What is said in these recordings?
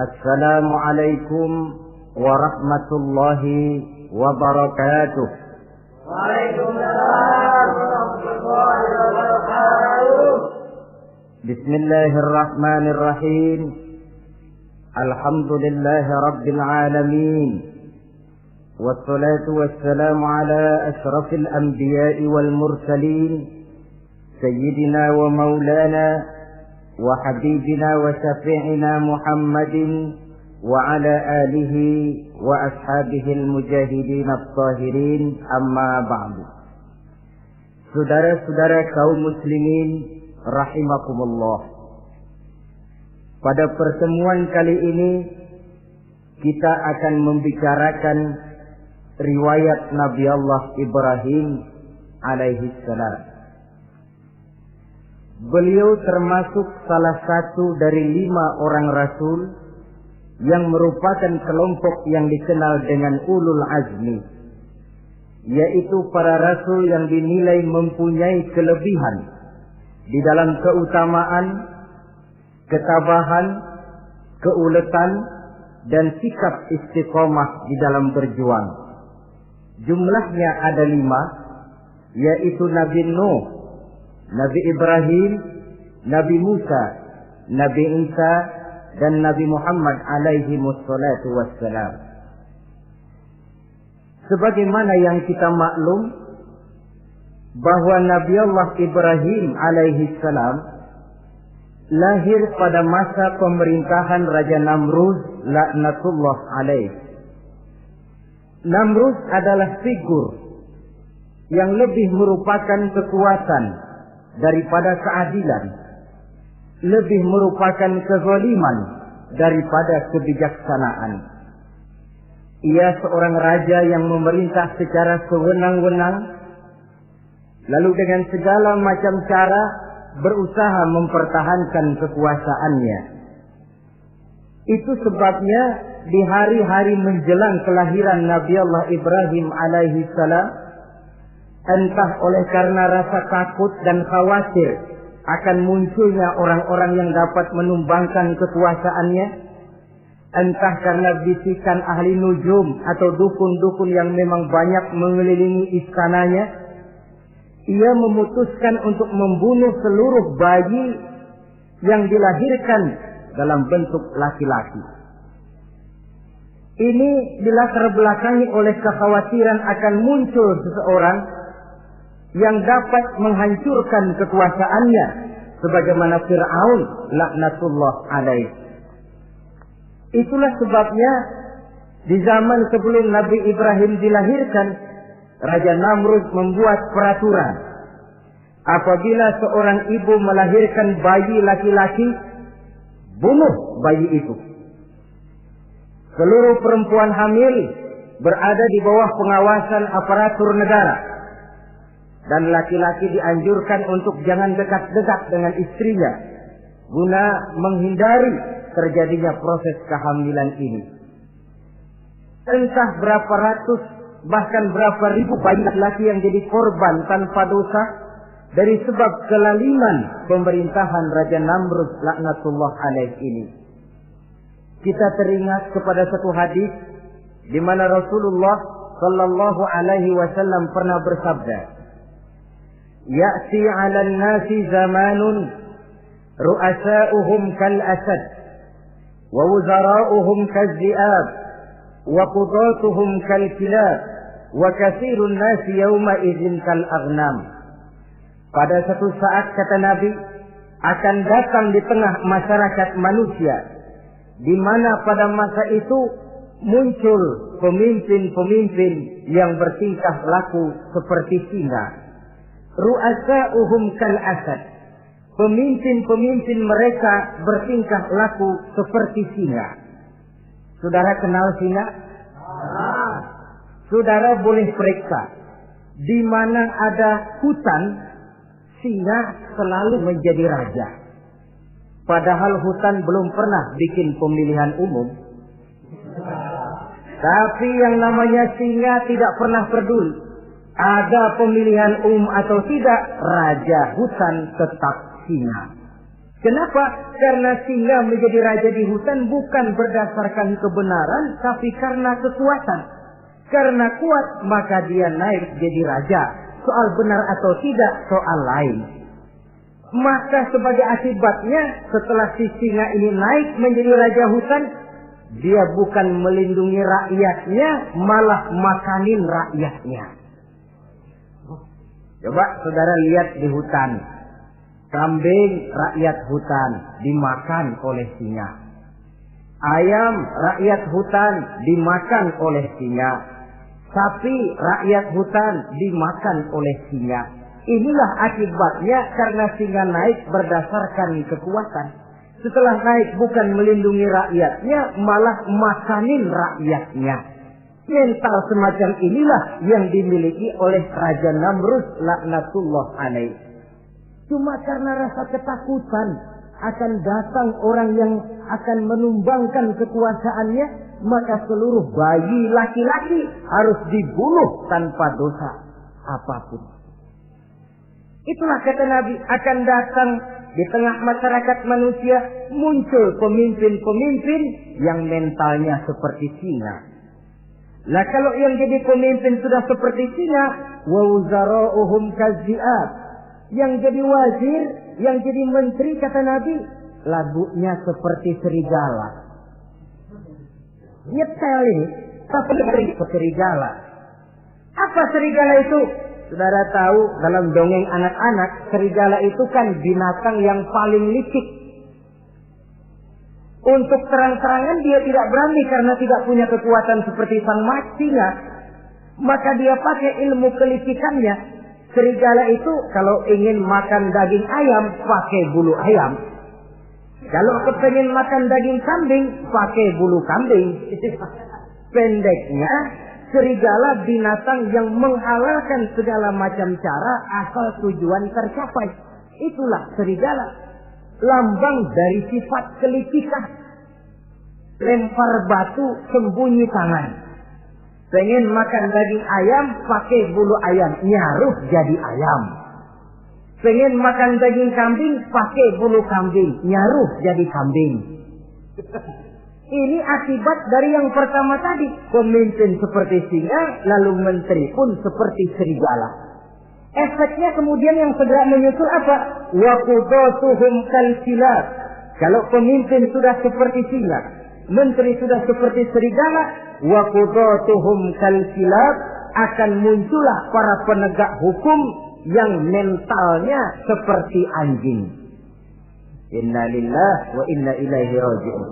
Assalamualaikum warahmatullahi wabarakatuh. Waalaikumsalam warahmatullahi wabarakatuh. Bismillahirrahmanirrahim. Alhamdulillahi rabbil alamin. Wassalatu wassalamu ala ashrafil anbiya'i wal mursalin. Sayyidina wa maulana وحبيبنا وشفيعنا محمد وعلى آله وأصحابه المجاهدين الطاهرين أما بعد. Saudara-saudara kaum muslimin rahimakumullah. Pada pertemuan kali ini kita akan membicarakan riwayat Nabi Allah Ibrahim alaihi salam. Beliau termasuk salah satu dari 5 orang rasul yang merupakan kelompok yang dikenal dengan ulul azmi, yaitu para rasul yang dinilai mempunyai kelebihan di dalam keutamaan, ketabahan, keuletan, dan sikap istiqomah di dalam berjuang. Jumlahnya ada 5, yaitu Nabi Nuh, Nabi Ibrahim, Nabi Musa, Nabi Isa, dan Nabi Muhammad alaihi wassalatu wassalam. Sebagaimana yang kita maklum bahwa Nabi Allah Ibrahim alaihi salam lahir pada masa pemerintahan Raja Namrud laknatullah alaih. Namrud adalah figur yang lebih merupakan kekuatan daripada keadilan, lebih merupakan kezaliman daripada kebijaksanaan. Ia seorang raja yang memerintah secara sewenang-wenang, lalu dengan segala macam cara berusaha mempertahankan kekuasaannya. Itu sebabnya di hari-hari menjelang kelahiran Nabi Allah Ibrahim alaihi salam, entah oleh karena rasa takut dan khawatir akan munculnya orang-orang yang dapat menumbangkan kekuasaannya, entah karena bisikan ahli nujum atau dukun-dukun yang memang banyak mengelilingi istananya, ia memutuskan untuk membunuh seluruh bayi yang dilahirkan dalam bentuk laki-laki. Ini dilatar belakangi oleh kekhawatiran akan muncul seseorang yang dapat menghancurkan kekuasaannya, sebagaimana Fir'aun laknatullah alaih. Itulah sebabnya di zaman sebelum Nabi Ibrahim dilahirkan, Raja Namrud membuat peraturan. Apabila seorang ibu melahirkan bayi laki-laki, bunuh bayi itu. Seluruh perempuan hamil berada di bawah pengawasan aparatur negara, dan laki-laki dianjurkan untuk jangan dekat-dekat dengan istrinya guna menghindari terjadinya proses kehamilan ini. Entah berapa ratus bahkan berapa ribu bayi laki-laki yang jadi korban tanpa dosa dari sebab kelaliman pemerintahan Raja Namrud laknatullah alaih ini. Kita teringat kepada satu hadis di mana Rasulullah sallallahu alaihi wasallam pernah bersabda, "Ya'ti 'alan nasi zamanun ru'asa'uhum kal asad wa wuzara'uhum kal zi'ab wa qudatuhum kal kilab wa katsirun nasi yawma idzin kal aghnam." Pada satu saat, kata Nabi, akan datang di tengah masyarakat manusia di mana pada masa itu muncul pemimpin-pemimpin yang bertingkah laku seperti singa. Ru'asa'uhum kal asad. Pemimpin-pemimpin mereka bertingkah laku seperti singa. Saudara kenal singa? Saudara boleh periksa. Di mana ada hutan, singa selalu menjadi raja. Padahal hutan belum pernah bikin pemilihan umum. Tapi yang namanya singa tidak pernah peduli. Ada pemilihan umum atau tidak, raja hutan tetap singa. Kenapa? Karena singa menjadi raja di hutan bukan berdasarkan kebenaran, tapi karena kekuatan. Karena kuat, maka dia naik jadi raja. Soal benar atau tidak, soal lain. Maka sebagai akibatnya, setelah si singa ini naik menjadi raja hutan, dia bukan melindungi rakyatnya, malah makanin rakyatnya. Coba saudara lihat di hutan. Kambing rakyat hutan dimakan oleh singa. Ayam rakyat hutan dimakan oleh singa. Sapi rakyat hutan dimakan oleh singa. Inilah akibatnya karena singa naik berdasarkan kekuatan. Setelah naik bukan melindungi rakyatnya, malah makanin rakyatnya. Mental semacam inilah yang dimiliki oleh Raja Namrud laknatullah alaih. Cuma karena rasa ketakutan akan datang orang yang akan menumbangkan kekuasaannya, maka seluruh bayi laki-laki harus dibunuh tanpa dosa apapun. Itulah kata Nabi, akan datang di tengah masyarakat manusia muncul pemimpin-pemimpin yang mentalnya seperti singa. Nah kalau yang jadi pemimpin sudah seperti singa, wa wuzara'uhum kazzi'ab. Yang jadi wazir, yang jadi menteri kata Nabi, lagunya seperti serigala. Nyetel ini, tapi serigala. Apa serigala itu? Saudara tahu dalam dongeng anak-anak, serigala itu kan binatang yang paling licik. Untuk terang-terangan dia tidak berani karena tidak punya kekuatan seperti sang singa. Maka dia pakai ilmu kelicikannya. Serigala itu kalau ingin makan daging ayam, pakai bulu ayam. Kalau kepengen makan daging kambing, pakai bulu kambing. Pendeknya, serigala binatang yang menghalalkan segala macam cara asal tujuan tercapai. Itulah serigala. Lambang dari sifat kelicikan. Lempar batu, sembunyi tangan. Pengen makan daging ayam, pakai bulu ayam, nyaruh jadi ayam. Pengen makan daging kambing, pakai bulu kambing, nyaruh jadi kambing. Ini akibat dari yang pertama tadi. Pemimpin seperti singa, lalu menteri pun seperti serigala. Efeknya kemudian yang segera menyusul apa? Wa qudatuhum kalsilab. Kalau pemimpin sudah seperti singa, menteri sudah seperti serigala, wa qudatuhum kalsilab, akan muncullah para penegak hukum yang mentalnya seperti anjing. Inna lillahi wa inna ilaihi raji'un.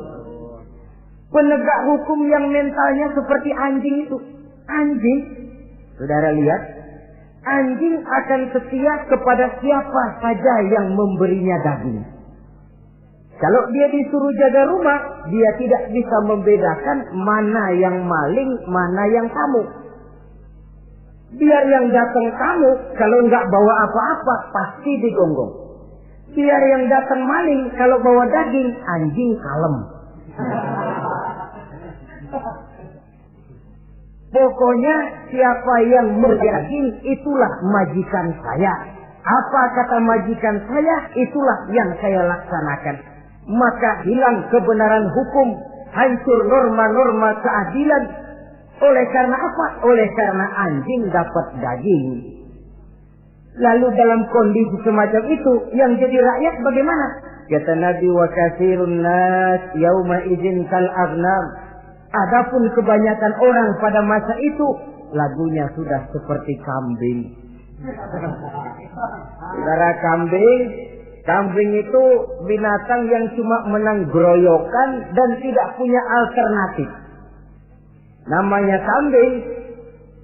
Penegak hukum yang mentalnya seperti anjing itu. Anjing, saudara lihat, anjing akan setia kepada siapa saja yang memberinya daging. Kalau dia disuruh jaga rumah, dia tidak bisa membedakan mana yang maling, mana yang tamu. Biar yang datang tamu, kalau nggak bawa apa-apa, pasti digonggong. Biar yang datang maling, kalau bawa daging, anjing kalem. Pokoknya siapa yang berdaging, itulah majikan saya. Apa kata majikan saya, itulah yang saya laksanakan. Maka hilang kebenaran hukum, hancur norma-norma keadilan. Oleh karena apa? Oleh karena anjing dapat daging. Lalu dalam kondisi semacam itu, yang jadi rakyat bagaimana? Kata Nabi, wa katsirun nas yauma idzin kal aghnam. Adapun kebanyakan orang pada masa itu, lagunya sudah seperti kambing. Saudara, kambing itu binatang yang cuma menang groyokan dan tidak punya alternatif. Namanya kambing,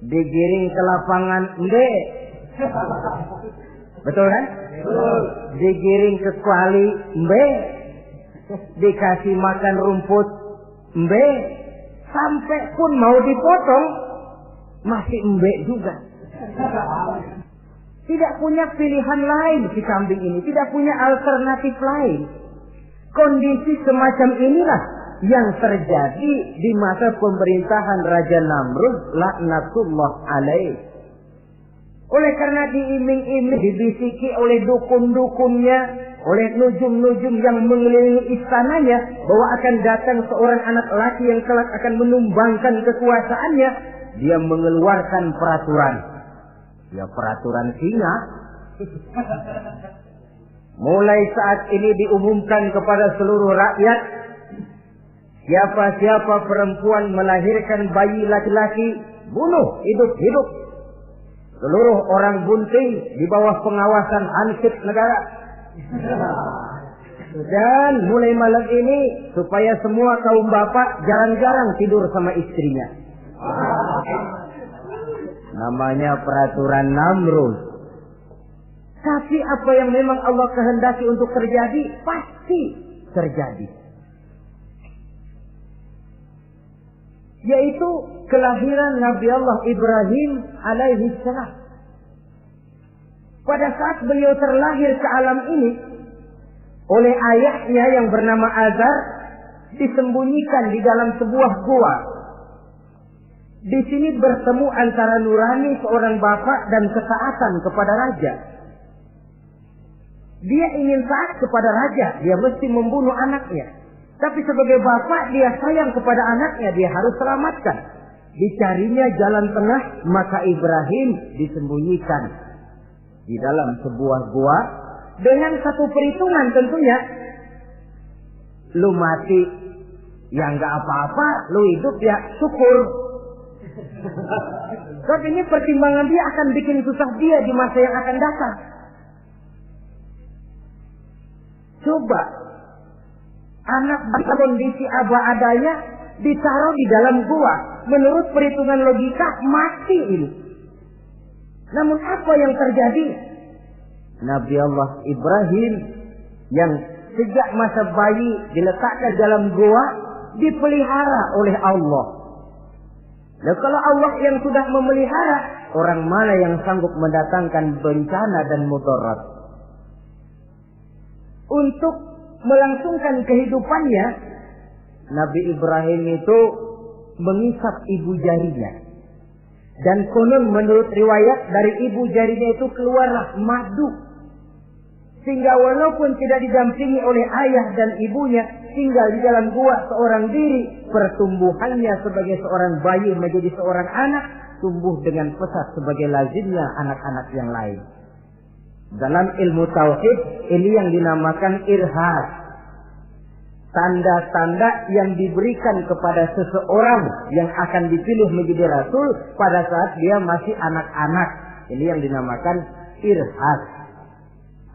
digiring ke lapangan mbe. Betul kan? Digiring ke kuali mbe. Dikasih makan rumput mbe. Sampai pun mau dipotong, masih mbe juga. Tidak punya pilihan lain si kambing ini. Tidak punya alternatif lain. Kondisi semacam inilah yang terjadi di masa pemerintahan Raja Namrud laknatullah alaih. Oleh karena diiming-iming, dibisiki oleh dukun-dukunnya, oleh nujum-nujum yang mengelilingi istananya, bahwa akan datang seorang anak laki yang kelak akan menumbangkan kekuasaannya, dia mengeluarkan peraturan. Ya, peraturan singa. Mulai saat ini diumumkan kepada seluruh rakyat, siapa-siapa perempuan melahirkan bayi laki-laki, bunuh hidup-hidup. Seluruh orang bunting di bawah pengawasan Hansip negara. Dan mulai malam ini, supaya semua kaum bapak jarang-jarang tidur sama istrinya. Namanya peraturan Namrud. Tapi apa yang memang Allah kehendaki untuk terjadi, pasti terjadi. Yaitu kelahiran Nabi Allah Ibrahim alaihi salam. Pada saat beliau terlahir ke alam ini, oleh ayahnya yang bernama Azar, disembunyikan di dalam sebuah gua. Di sini bertemu antara nurani seorang bapak dan ketaatan kepada raja. Dia ingin taat kepada raja, dia mesti membunuh anaknya. Tapi sebagai bapak, dia sayang kepada anaknya, dia harus selamatkan. Dicarinya jalan tengah, maka Ibrahim disembunyikan di dalam sebuah gua dengan satu perhitungan tentunya. Lu mati, ya nggak apa-apa, lu hidup ya syukur. Tapi ini pertimbangan dia akan bikin susah dia di masa yang akan datang. Coba anak dalam kondisi apa adanya ditaruh di dalam gua, menurut perhitungan logika mati ini. Namun apa yang terjadi? Nabi Allah Ibrahim yang sejak masa bayi diletakkan dalam gua dipelihara oleh Allah. Nah, kalau Allah yang sudah memelihara, orang mana yang sanggup mendatangkan bencana dan mudarat? Untuk melangsungkan kehidupannya, Nabi Ibrahim itu mengisap ibu jarinya. Dan konon menurut riwayat dari ibu jarinya itu keluarlah madu. Sehingga walaupun tidak didampingi oleh ayah dan ibunya, tinggal di dalam gua seorang diri, pertumbuhannya sebagai seorang bayi menjadi seorang anak, tumbuh dengan pesat sebagai lazimnya anak-anak yang lain. Dalam ilmu tauhid ini yang dinamakan irhas. Tanda-tanda yang diberikan kepada seseorang yang akan dipilih menjadi rasul pada saat dia masih anak-anak. Ini yang dinamakan irhas.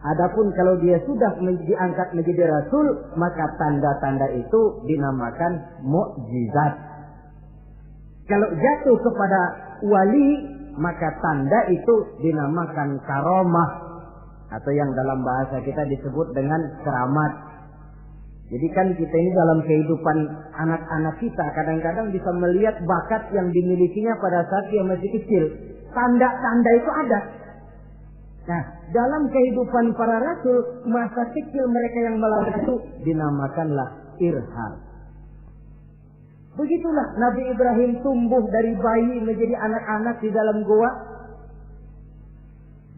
Adapun kalau dia sudah diangkat menjadi rasul, maka tanda-tanda itu dinamakan mukjizat. Kalau jatuh kepada wali, maka tanda itu dinamakan karomah, atau yang dalam bahasa kita disebut dengan keramat. Jadi kan kita ini dalam kehidupan anak-anak kita kadang-kadang bisa melihat bakat yang dimilikinya pada saat dia masih kecil. Tanda-tanda itu ada. Nah, dalam kehidupan para rasul, masa kecil mereka yang melakukan itu dinamakanlah irham. Begitulah Nabi Ibrahim tumbuh dari bayi menjadi anak-anak di dalam gua.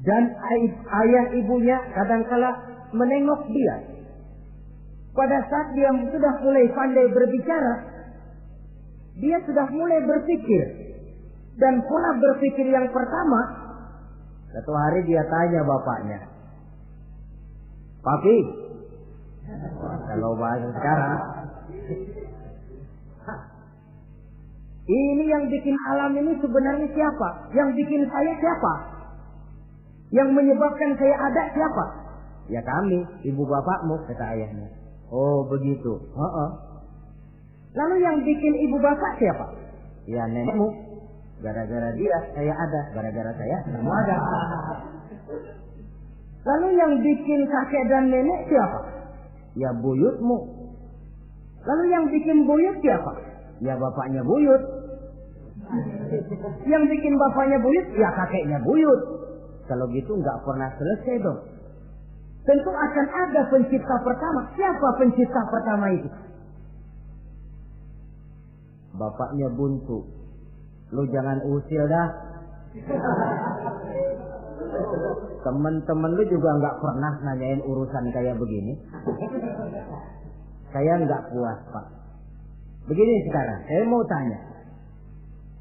Dan ayah ibunya kadangkala menengok dia. Pada saat dia sudah mulai pandai berbicara, dia sudah mulai berpikir. Dan pola berpikir yang pertama, satu hari dia tanya bapaknya, "Papi," kalau bahasa sekarang, "ini yang bikin alam ini sebenarnya siapa? Yang bikin saya siapa? Yang menyebabkan saya ada siapa?" "Ya kami, ibu bapakmu," kata ayahnya. "Oh begitu." "Lalu yang bikin ibu bapak siapa?" "Ya nenekmu. Gara-gara dia saya ada, gara-gara saya kamu ada." "Lalu yang bikin kakek dan nenek siapa?" "Ya buyutmu." "Lalu yang bikin buyut siapa?" "Ya bapaknya buyut." "Yang bikin bapaknya buyut, ya kakeknya buyut." Kalau gitu nggak pernah selesai dong. Tentu akan ada pencipta pertama. Siapa pencipta pertama itu? Bapaknya buntu. "Lu jangan usil dah." Teman-teman lu juga nggak pernah nanyain urusan kayak begini. Saya nggak puas, Pak. Begini sekarang, saya mau tanya.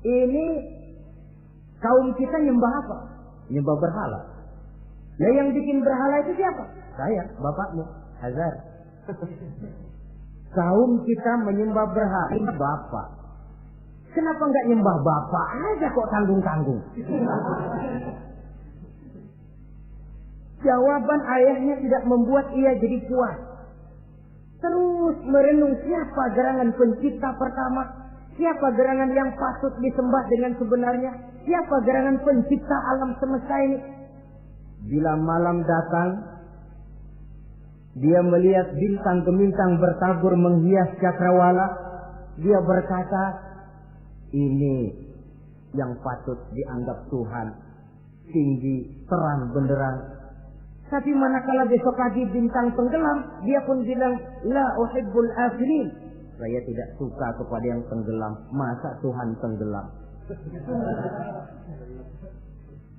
Ini kaum kita nyembah apa? Nyembah berhala. Ya yang bikin berhala itu siapa? Saya, bapakmu, Hazar. Kaum kita menyembah berhala, bapak. Kenapa nggak nyembah bapak aja kok tanggung-tanggung? Jawaban ayahnya tidak membuat ia jadi puas. Terus merenung siapa gerangan pencipta pertama, siapa gerangan yang patut disembah dengan sebenarnya, siapa gerangan pencipta alam semesta ini. Bila malam datang, dia melihat bintang gemintang bertabur menghias cakrawala, dia berkata, ini yang patut dianggap Tuhan, tinggi, terang, benderang. Tapi manakala besok pagi bintang tenggelam, dia pun bilang, la uhibbul afilin. Saya tidak suka kepada yang tenggelam. Masa Tuhan tenggelam?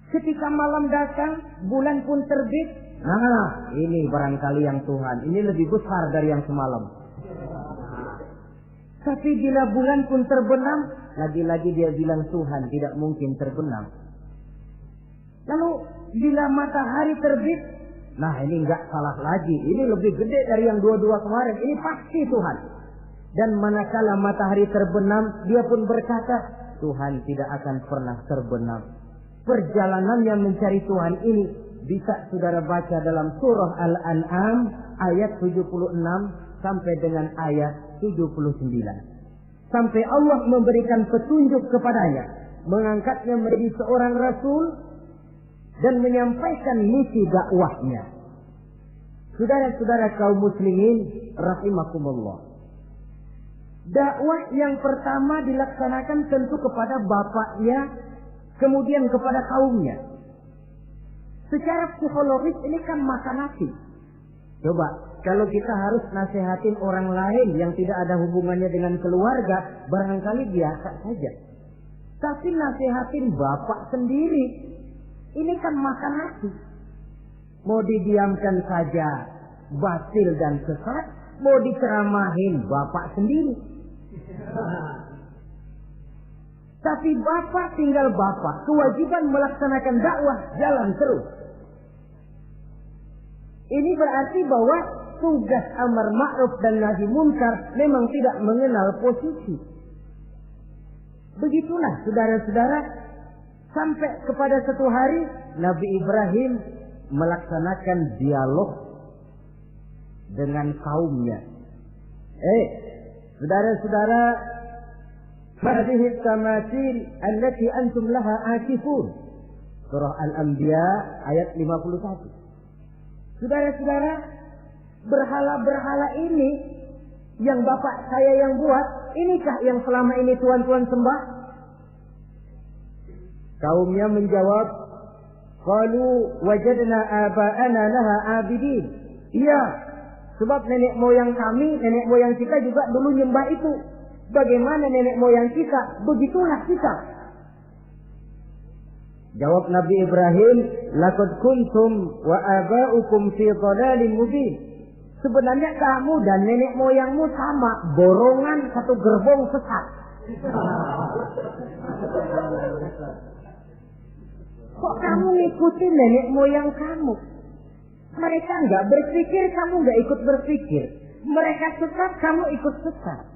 Ketika malam datang, bulan pun terbit. Nah, ini barangkali yang Tuhan. Ini lebih besar dari yang semalam. Tapi bila bulan pun terbenam, lagi-lagi dia bilang Tuhan tidak mungkin terbenam. Lalu bila matahari terbit, nah ini enggak salah lagi. Ini lebih gede dari yang dua-dua kemarin. Ini pasti Tuhan. Dan manakala matahari terbenam, dia pun berkata, Tuhan tidak akan pernah terbenam. Perjalanannya mencari Tuhan ini bisa saudara baca dalam surah Al-An'am ayat 76 sampai dengan ayat 79. Sampai Allah memberikan petunjuk kepadanya, mengangkatnya menjadi seorang rasul dan menyampaikan misi dakwahnya. Saudara-saudara kaum muslimin rahimakumullah. Dakwah yang pertama dilaksanakan tentu kepada bapaknya, kemudian kepada kaumnya. Secara psikologis ini kan makan nasi. Coba, kalau kita harus nasihatin orang lain yang tidak ada hubungannya dengan keluarga, barangkali biasa saja. Tapi nasihatin bapak sendiri, ini kan makan nasi. Mau didiamkan saja, batil dan sesat. Mau diceramahin bapak sendiri. Tapi bapak tinggal bapak. Kewajiban melaksanakan dakwah jalan terus. Ini berarti bahwa tugas amar ma'ruf dan nahi munkar memang tidak mengenal posisi. Begitulah saudara-saudara, sampai kepada satu hari Nabi Ibrahim melaksanakan dialog dengan kaumnya. Saudara-saudara, hadhihi tamathil allati antum laha akifun. Surah Al-Anbiya ayat 51. Saudara-saudara, berhala-berhala ini yang bapak saya yang buat, inikah yang selama ini tuan-tuan sembah? Kaumnya menjawab, qalu wajadna aba'ana laha abidin. Iya, sebab nenek moyang kami, nenek moyang kita juga dulu nyembah itu. Bagaimana nenek moyang kita, begitulah kita. Jawab Nabi Ibrahim, laqad kuntum wa aba'ukum fi dhalalin mubin. Sebenarnya kamu dan nenek moyangmu sama, borongan satu gerbong sesat. Kok kamu ngikutin nenek moyang kamu? Mereka enggak berpikir, kamu enggak ikut berpikir. Mereka sesat, kamu ikut sesat.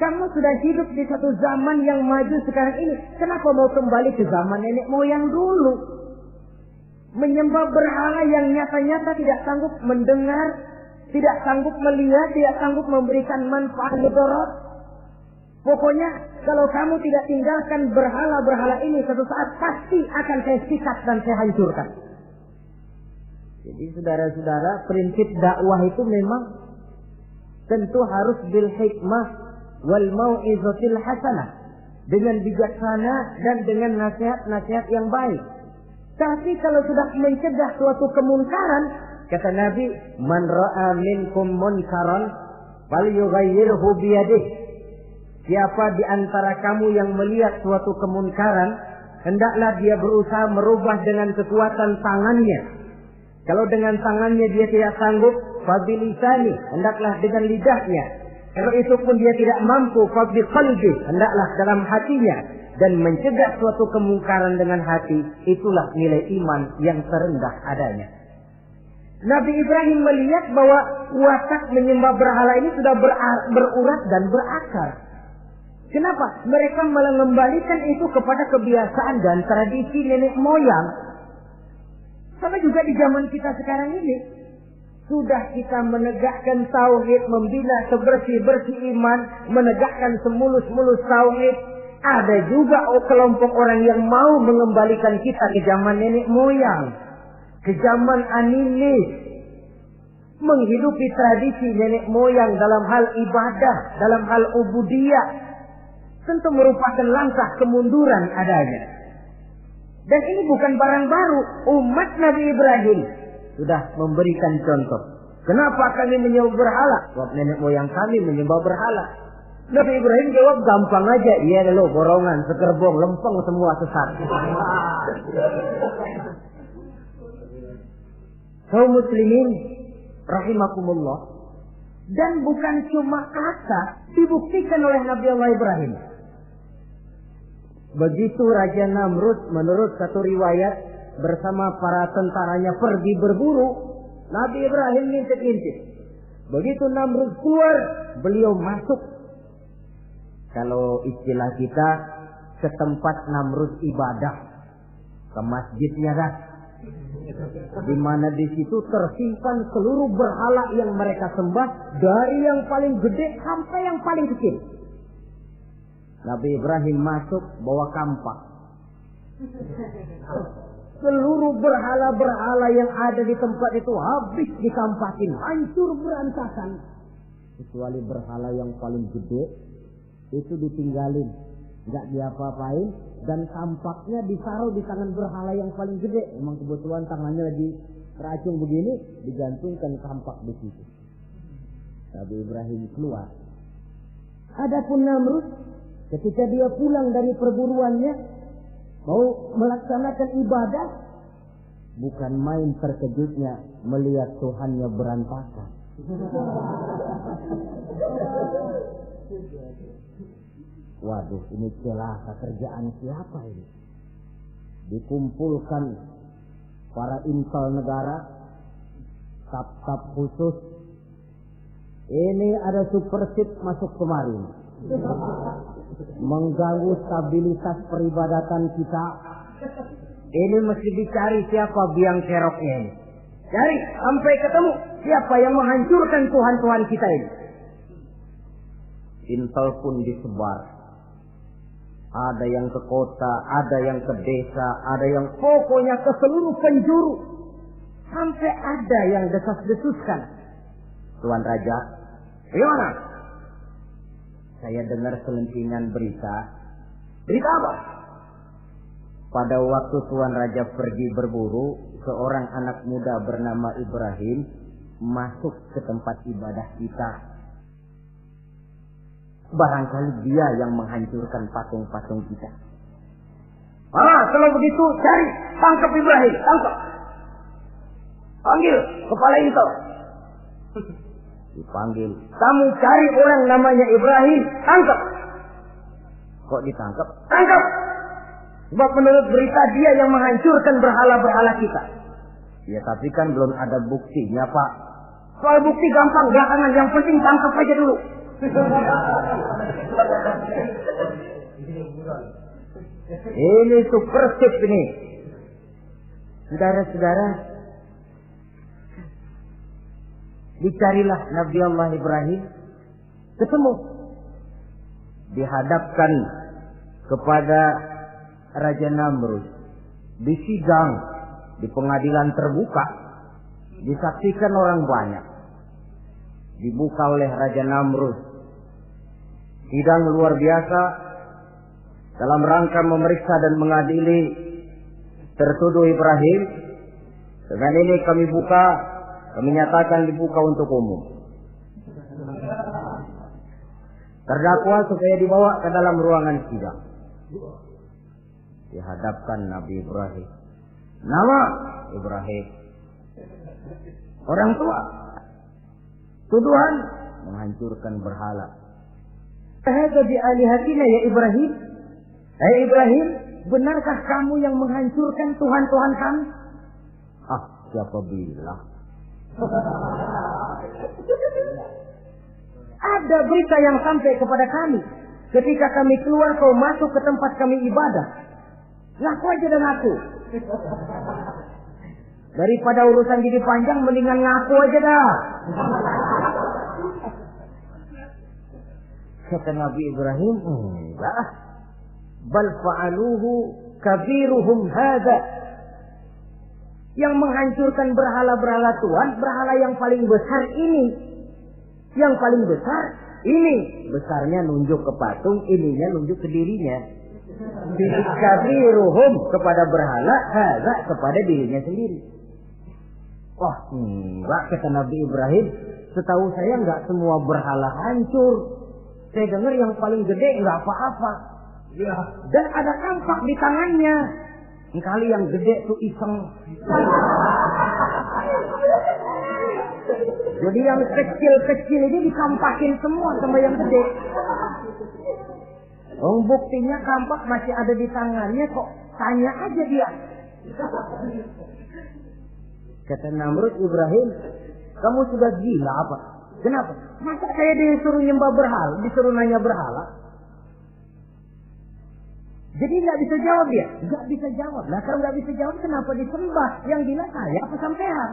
Kamu sudah hidup di satu zaman yang maju sekarang ini. Kenapa mau kembali ke zaman nenek moyang dulu? Menyembah berhala yang nyata-nyata tidak sanggup mendengar, tidak sanggup melihat, tidak sanggup memberikan manfaat mudarat. Pokoknya kalau kamu tidak tinggalkan berhala-berhala ini, suatu saat pasti akan saya sikat dan saya hancurkan. Jadi saudara-saudara, prinsip dakwah itu memang tentu harus bil hikmah wal mau'izatil hasanah, dengan bijaksana dan dengan nasihat-nasihat yang baik. Tapi kalau sudah mencegah suatu kemunkaran, kata Nabi, man ra'a minkum munkaran falyughayyirhu biyadihi. Siapa di antara kamu yang melihat suatu kemunkaran, hendaklah dia berusaha merubah dengan kekuatan tangannya. Kalau dengan tangannya dia tidak sanggup, fabilisani, hendaklah dengan lidahnya. Kalau itu pun dia tidak mampu, fabiqalbi, hendaklah dalam hatinya. Dan mencegah suatu kemungkaran dengan hati, itulah nilai iman yang terendah adanya. Nabi Ibrahim melihat bahwa watak menyembah berhala ini sudah berurat dan berakar. Kenapa? Mereka mengembalikan itu kepada kebiasaan dan tradisi nenek moyang. Sama juga di zaman kita sekarang ini. Sudah kita menegakkan tauhid, membina sebersih-bersih iman, menegakkan semulus-mulus tauhid. Ada juga kelompok orang yang mau mengembalikan kita ke zaman nenek moyang, ke zaman animis, menghidupi tradisi nenek moyang dalam hal ibadah, dalam hal ubudiyah, tentu merupakan langkah kemunduran adanya. Dan ini bukan barang baru. Umat Nabi Ibrahim sudah memberikan contoh. Kenapa kami menyembah berhala? Sebab nenek moyang kami menyembah berhala. Nabi Ibrahim jawab gampang aja. Iya lo borongan, sekerbong, lempeng semua sesat. Kaum muslimin rahimakumullah. Dan bukan cuma kata, dibuktikan oleh Nabi Allah Ibrahim. Begitu Raja Namrud menurut satu riwayat bersama para tentaranya pergi berburu, Nabi Ibrahim ngintip-ngintip. Begitu Namrud keluar, beliau masuk. Kalau istilah kita, ke tempat Namrud ibadah, ke masjidnya kan, di mana di situ tersimpan seluruh berhala yang mereka sembah, dari yang paling gede sampai yang paling kecil. Nabi Ibrahim masuk bawa kampak. Seluruh berhala-berhala yang ada di tempat itu habis dikampakin, hancur berantakan. Kecuali berhala yang paling gede, itu ditinggalin, nggak diapa-apain, dan kampaknya ditaruh di tangan berhala yang paling gede. Memang kebetulan tangannya lagi teracung begini, digantungkan kampak di situ. Nabi Ibrahim keluar. Adapun Namrud, ketika dia pulang dari perburuannya, mau melaksanakan ibadah, bukan main terkejutnya melihat Tuhannya berantakan. Waduh, ini celaka kerjaan siapa ini? Dikumpulkan para intel negara, staf-staf khusus. Ini ada supersip masuk kemarin, mengganggu stabilitas peribadatan kita. Ini mesti dicari siapa biang keroknya ini. Cari sampai ketemu siapa yang menghancurkan Tuhan-Tuhan kita ini. Intel pun disebar. Ada yang ke kota, ada yang ke desa, ada yang pokoknya ke seluruh penjuru. Sampai ada yang desas-desuskan. Tuan Raja, gimana? Saya dengar selentingan berita. Berita apa? Pada waktu Tuan Raja pergi berburu, seorang anak muda bernama Ibrahim masuk ke tempat ibadah kita. Barangkali dia yang menghancurkan patung-patung kita. Kalau begitu cari, tangkap Ibrahim, tangkap. Panggil kepala intel. Dipanggil. Kamu cari orang namanya Ibrahim, tangkap. Kok ditangkap? Tangkap. Sebab menurut berita dia yang menghancurkan berhala-berhala kita. Ya tapi kan belum ada buktinya, Pak. Soal bukti gampang, belakangan, yang penting tangkap aja dulu. Ini supersip ini. Saudara-saudara, dicarilah Nabi Allah Ibrahim, ketemu, dihadapkan kepada Raja Namrud, disidang di pengadilan terbuka, disaksikan orang banyak, dibuka oleh Raja Namrud. Sidang luar biasa dalam rangka memeriksa dan mengadili tertuduh Ibrahim. Dengan ini kami nyatakan dibuka untuk umum. Terdakwa supaya dibawa ke dalam ruangan sidang. Dihadapkan Nabi Ibrahim. Nama Ibrahim. Orang tua. Tuduhan menghancurkan berhala. Hadza bi alihatina ya Ibrahim. Hai Ibrahim, benarkah kamu yang menghancurkan Tuhan-Tuhan kami? Ah, siapa bilang? Ada berita yang sampai kepada kami. Ketika kami keluar, kau masuk ke tempat kami ibadah. Ngaku aja dan ngaku. Daripada urusan jadi panjang, mendingan ngaku aja dah. Kata Nabi Ibrahim, enggak. Bal fa'aluhu kabiruhum hadza. Yang menghancurkan berhala-berhala Tuhan, berhala yang paling besar ini. Yang paling besar ini. Besarnya nunjuk ke patung, ininya nunjuk ke dirinya. Kabiruhum kepada berhala, hadza kepada dirinya sendiri. Wah, enggak, kata Nabi Ibrahim. Setahu saya enggak semua berhala hancur. Saya dengar yang paling gede enggak apa-apa. Ya. Dan ada kampak di tangannya. Kali yang gede tuh iseng. Jadi yang kecil-kecil ini dikampakin semua sama yang gede. Buktinya kampak masih ada di tangannya, kok tanya aja dia. Kata Namrud, Ibrahim, kamu sudah gila apa? Kenapa? Masa saya disuruh nyembah berhala, disuruh nanya berhala? Jadi nggak bisa jawab dia? Nggak bisa jawab. Nah kalau nggak bisa jawab, kenapa disembah? Yang gila saya apa sampean?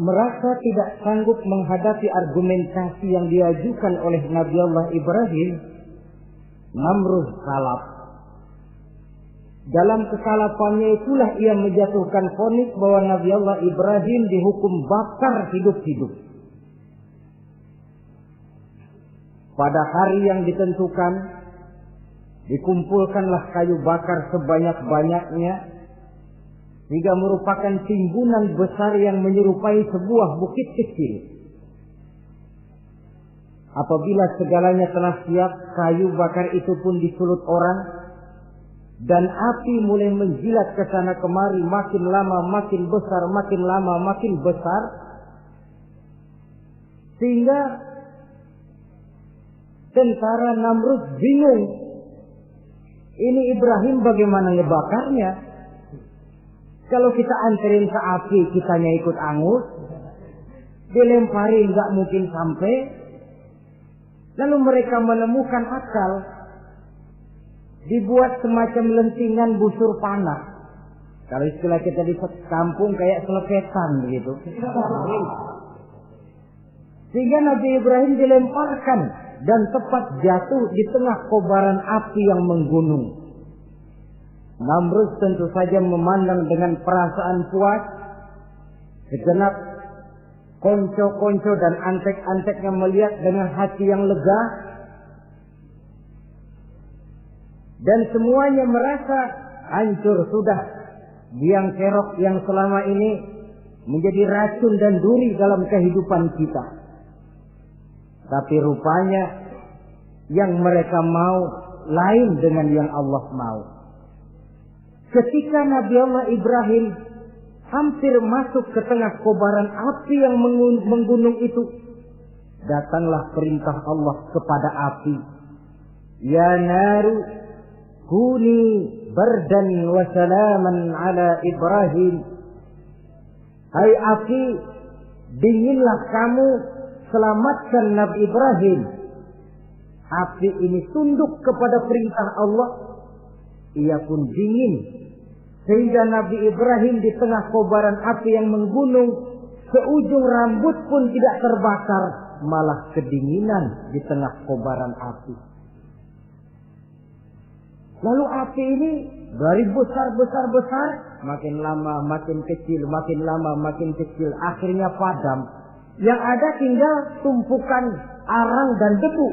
Merasa tidak sanggup menghadapi argumentasi yang diajukan oleh Nabi Allah Ibrahim, Namrud salap. Dalam kesalapannya itulah ia menjatuhkan vonis bahwa Nabi Allah Ibrahim dihukum bakar hidup-hidup. Pada hari yang ditentukan, dikumpulkanlah kayu bakar sebanyak-banyaknya, sehingga merupakan timbunan besar yang menyerupai sebuah bukit kecil. Apabila segalanya telah siap, kayu bakar itu pun disulut orang, dan api mulai menjilat ke sana kemari, makin lama makin besar, makin lama makin besar, sehingga tentara Namrud bingung. Ini Ibrahim bagaimana ngebakarnya? Kalau kita anterin ke api, kitanya ikut angus, dilemparin nggak mungkin sampai. Lalu mereka menemukan akal, dibuat semacam lentingan busur panah. Kalau istilah kita di kampung kayak selepetan begitu. Sehingga Nabi Ibrahim dilemparkan dan tepat jatuh di tengah kobaran api yang menggunung. Namrud tentu saja memandang dengan perasaan puas. Segenap konco-konco dan antek-anteknya melihat dengan hati yang lega. Dan semuanya merasa hancur sudah biang kerok yang selama ini menjadi racun dan duri dalam kehidupan kita. Tapi rupanya yang mereka mau lain dengan yang Allah mau. Ketika Nabi Allah Ibrahim hampir masuk ke tengah kobaran api yang menggunung itu, datanglah perintah Allah kepada api. Ya naru kuni bardan wa salaman ala Ibrahim. Hai api, dinginlah kamu, selamatkan Nabi Ibrahim. Api ini tunduk kepada perintah Allah. Ia pun dingin. Sehingga Nabi Ibrahim di tengah kobaran api yang menggunung, seujung rambut pun tidak terbakar, malah kedinginan di tengah kobaran api. Lalu api ini dari besar makin lama makin kecil, makin lama makin kecil, akhirnya padam. Yang ada tinggal tumpukan arang dan debu.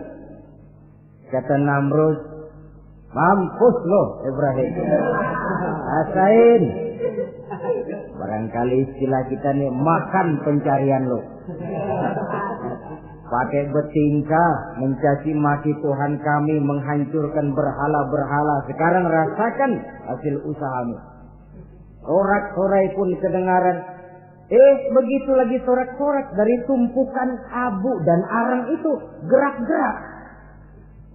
Kata Namrud, mampus lo Ibrahim. Rasain. Barangkali istilah kita nih, makan pencarian lo. Pakai betingkah mencaci maki Tuhan kami, menghancurkan berhala-berhala. Sekarang rasakan hasil usahamu. Sorak-sorai pun kedengaran. Begitu lagi sorak-sorak dari tumpukan abu dan arang itu gerak-gerak.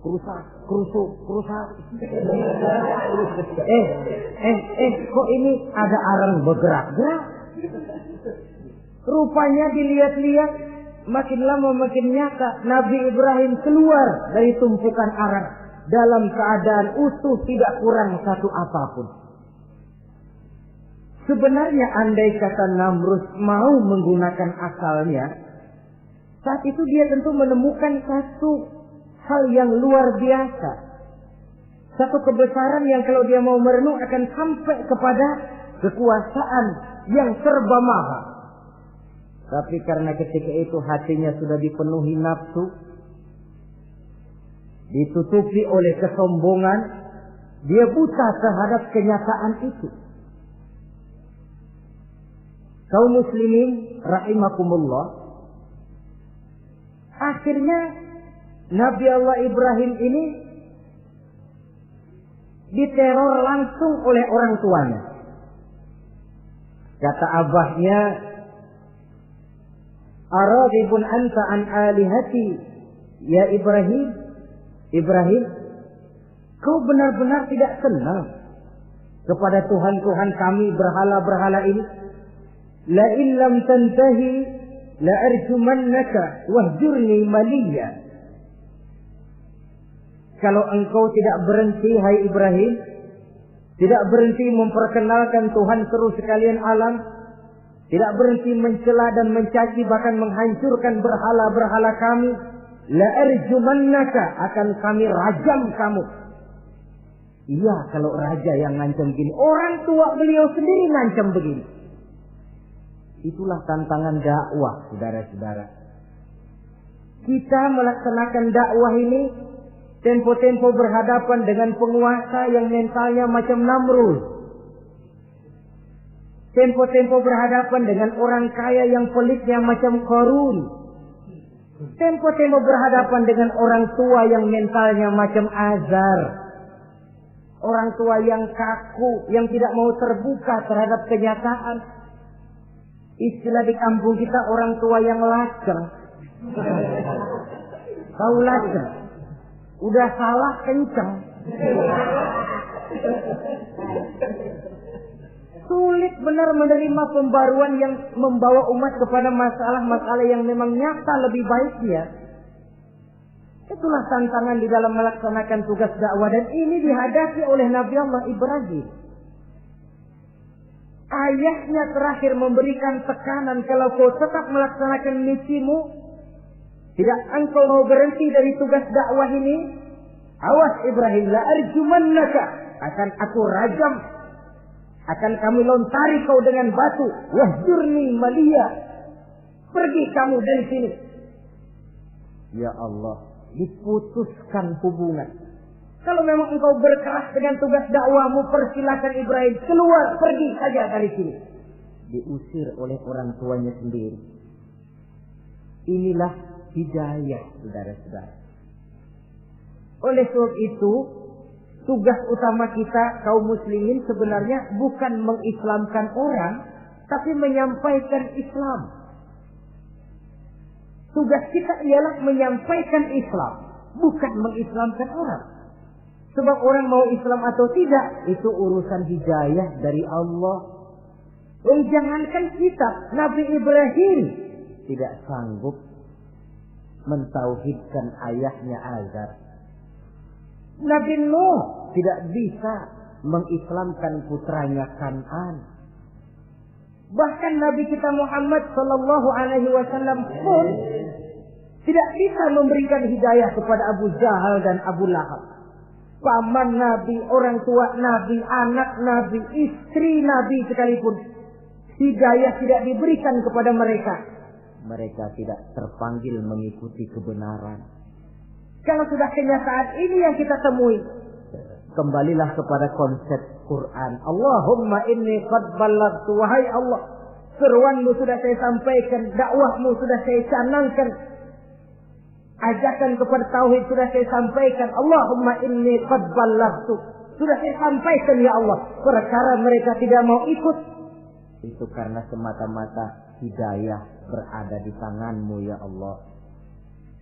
Kerusak. Kok ini ada arang bergerak-gerak? Rupanya dilihat-lihat, makin lama makin nyata. Nabi Ibrahim keluar dari tumpukan arang dalam keadaan utuh, tidak kurang satu apapun. Sebenarnya andai kata Namrud mau menggunakan akalnya, saat itu dia tentu menemukan satu hal yang luar biasa. Satu kebesaran yang kalau dia mau merenung akan sampai kepada kekuasaan yang serba maha. Tapi karena ketika itu hatinya sudah dipenuhi nafsu, ditutupi oleh kesombongan, dia buta terhadap kenyataan itu. Kaum muslimin rahimakumullah, akhirnya Nabi Allah Ibrahim ini diteror langsung oleh orang tuanya. Kata abahnya, "Aradibun anta an alihati ya Ibrahim? Ibrahim, kau benar-benar tidak senang kepada Tuhan-Tuhan kami, berhala-berhala ini? La in lam tantahi la arjumannaka wahjurni maliya." Kalau engkau tidak berhenti, hai Ibrahim, tidak berhenti memperkenalkan Tuhan seru sekalian alam, tidak berhenti mencela dan mencaci bahkan menghancurkan berhala-berhala kami, la arjumannaka, akan kami rajam kamu. Iya, kalau raja yang ngancam begini, orang tua beliau sendiri ngancam begini. Itulah tantangan dakwah, saudara-saudara. Kita melaksanakan dakwah ini tempo-tempo berhadapan dengan penguasa yang mentalnya macam Namrud. Tempo-tempo berhadapan dengan orang kaya yang pelitnya macam Qarun. Tempo-tempo berhadapan dengan orang tua yang mentalnya macam Azar. Orang tua yang kaku, yang tidak mau terbuka terhadap kenyataan. Istilah di kampung kita, orang tua yang laceng. Tahu laceng? Udah salah kenceng. Sulit benar menerima pembaruan yang membawa umat kepada masalah-masalah yang memang nyata lebih baiknya. Itulah tantangan di dalam melaksanakan tugas dakwah, dan ini dihadapi oleh Nabi Allah Ibrahim. Ayahnya terakhir memberikan tekanan, kalau kau tetap melaksanakan misimu, tidak engkau mau berhenti dari tugas dakwah ini, awas Ibrahim, la arjumannaka, akan aku rajam, akan kami lontari kau dengan batu, wahjurni maliya, pergi kamu dari sini. Ya Allah, diputuskan hubungan. Kalau memang engkau berkeras dengan tugas dakwahmu, persilakan Ibrahim keluar, pergi saja dari sini. Diusir oleh orang tuanya sendiri. Inilah hidayah, saudara-saudara. Oleh sebab itu, tugas utama kita kaum muslimin sebenarnya bukan mengislamkan orang, tapi menyampaikan Islam. Tugas kita ialah menyampaikan Islam, bukan mengislamkan orang. Sebab orang mau Islam atau tidak, itu urusan hidayah dari Allah. Jangankan kita, Nabi Ibrahim tidak sanggup mentauhidkan ayahnya Azar. Nabi Nuh tidak bisa mengislamkan putranya Kan'an. Bahkan Nabi kita Muhammad sallallahu alaihi wasallam pun tidak bisa memberikan hidayah kepada Abu Jahal dan Abu Lahab. paman Nabi, orang tua Nabi, anak Nabi, istri Nabi sekalipun, hidayah tidak diberikan kepada mereka, mereka tidak terpanggil mengikuti kebenaran. Kalau sudah kenyataan ini yang kita temui, kembalilah kepada konsep Quran. Allahumma inni qad ballaghtu, wahai Allah, seruanmu sudah saya sampaikan, dakwahmu sudah saya canangkan, ajakan kepada tauhid sudah saya sampaikan. Allahumma inni qad ballaghtu, sudah saya sampaikan ya Allah. Perkara mereka tidak mau ikut, itu karena semata-mata hidayah berada di tanganmu ya Allah.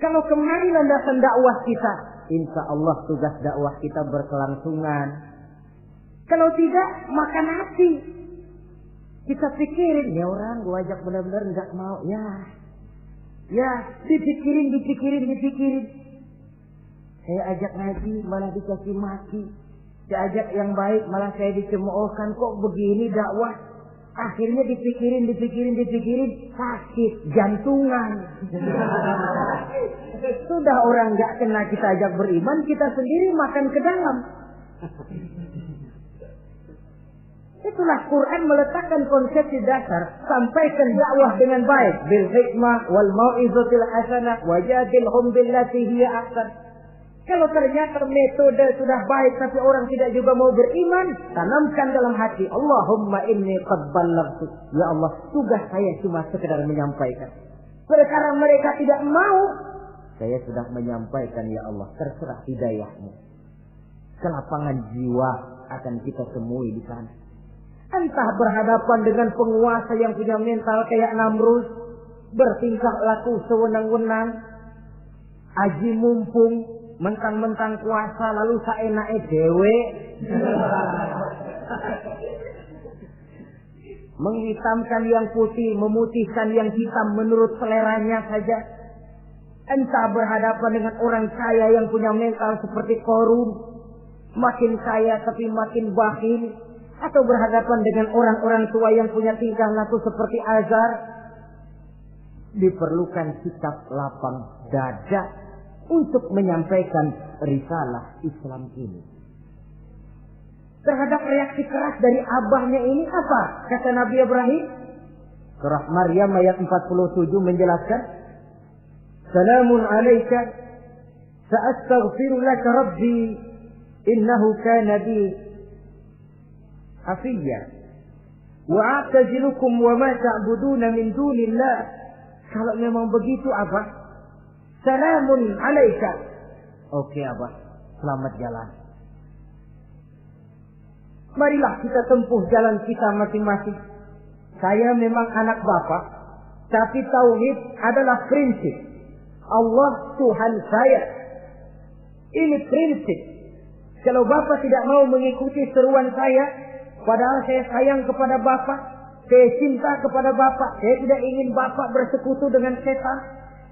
Kalau kemari landasan dakwah kita, insya Allah tugas dakwah kita berkelangsungan. Kalau tidak, makan hati. Kita pikirin, ya orang gua ajak benar-benar nggak mau, ya dipikirin. Saya ajak ngaji malah dikasih maki, saya ajak yang baik malah saya dicemoohkan. Kok begini dakwah? Akhirnya dipikirin, sakit jantungan. Sudah orang nggak kena kita ajak beriman, kita sendiri makan ke dalam. Itulah Quran meletakkan konsep di dasar, sampaikan dakwah dengan baik, bil hikmah wal mau'izatil hasanah wajadilhum billati hiya ahsan. Kalau ternyata metode sudah baik tapi orang tidak juga mau beriman, tanamkan dalam hati, Allahumma inni qad ballaghtu. Ya Allah, tugas saya cuma sekedar menyampaikan. Perkara mereka tidak mau, saya sudah menyampaikan ya Allah, terserah hidayahmu. Kelapangan jiwa akan kita temui di sana. Entah berhadapan dengan penguasa yang punya mental kayak Namrud, bertingkah laku sewenang-wenang, aji mumpung, mentang-mentang kuasa lalu saenake dhewe, menghitamkan yang putih, memutihkan yang hitam menurut seleranya saja. Entah berhadapan dengan orang kaya yang punya mental seperti Qarun, makin kaya tapi makin bakhil, atau berhadapan dengan orang-orang tua yang punya tingkah laku seperti Azar. Diperlukan sikap lapang dada untuk menyampaikan risalah Islam ini. Terhadap reaksi keras dari abahnya ini apa? Kata Nabi Ibrahim. Surah Maryam ayat 47 menjelaskan, Salamun alaika sa'astaghfiru laka rabbi innahu kana bi hafiyya wa a'tazilukum wa ma ta'buduna min dunillah. Kalau memang begitu Abah, Salamun alaika. Oke Abah, selamat jalan. Marilah kita tempuh jalan kita masing-masing. Saya memang anak Bapak, tapi tauhid adalah prinsip. Allah Tuhan saya. Ini prinsip. Kalau Bapak tidak mau mengikuti seruan saya, padahal saya sayang kepada Bapak, saya cinta kepada Bapak, saya tidak ingin Bapak bersekutu dengan setan.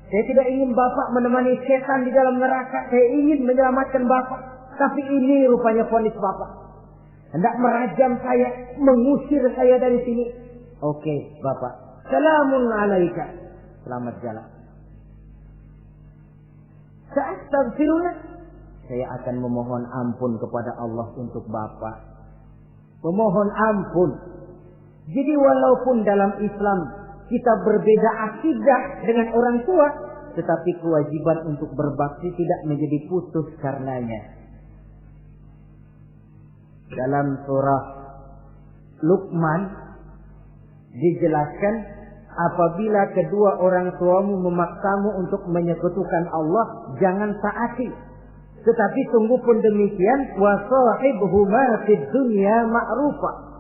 Saya tidak ingin Bapak menemani setan di dalam neraka. Saya ingin menyelamatkan Bapak. Tapi ini rupanya vonis Bapak. Hendak merajam saya, mengusir saya dari sini. Oke, Bapak. Salamun alaika. Selamat jalan. Sa'astaghfirullah. Saya akan memohon ampun kepada Allah untuk Bapak. Memohon ampun. Jadi walaupun dalam Islam kita berbeda akidah dengan orang tua, tetapi kewajiban untuk berbakti tidak menjadi putus karenanya. Dalam surah Luqman dijelaskan, apabila kedua orang tuamu memaksamu untuk menyekutukan Allah, jangan taati. Tetapi sungguh pun demikian, wa sahibhuma fid dunya ma'rufa.